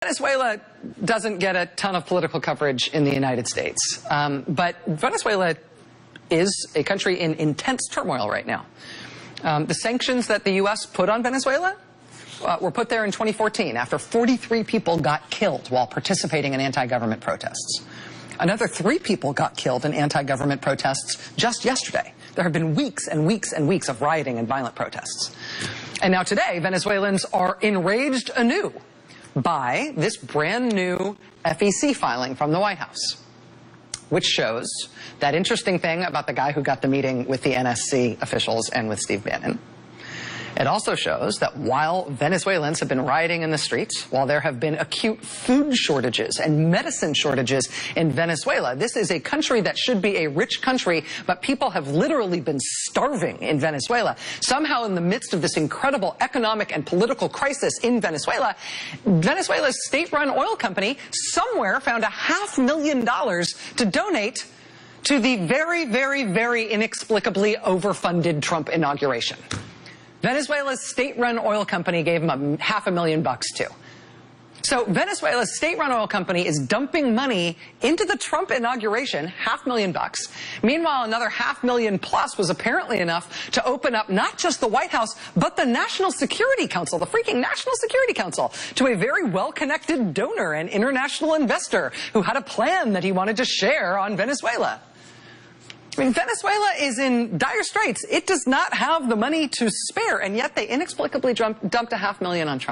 Venezuela doesn't get a ton of political coverage in the United States, but Venezuela is a country in intense turmoil right now. The sanctions that the U.S. put on Venezuela were put there in 2014 after 43 people got killed while participating in anti-government protests. Another 3 people got killed in anti-government protests just yesterday. There have been weeks and weeks and weeks of rioting and violent protests. And now today, Venezuelans are enraged anew by this brand new FEC filing from the White House, which shows that interesting thing about the guy who got the meeting with the NSC officials and with Steve Bannon. It also shows that while Venezuelans have been rioting in the streets, while there have been acute food shortages and medicine shortages in Venezuela, this is a country that should be a rich country, but people have literally been starving in Venezuela. Somehow in the midst of this incredible economic and political crisis in Venezuela, Venezuela's state-run oil company somewhere found $500,000 to donate to the very, very, very inexplicably overfunded Trump inauguration. Venezuela's state-run oil company gave him $500,000 too. So Venezuela's state-run oil company is dumping money into the Trump inauguration, $500,000. Meanwhile, another $500,000 plus was apparently enough to open up not just the White House, but the National Security Council, the freaking National Security Council, to a very well-connected donor and international investor who had a plan that he wanted to share on Venezuela. I mean, Venezuela is in dire straits. It does not have the money to spare, and yet they inexplicably dumped $500,000 on Trump.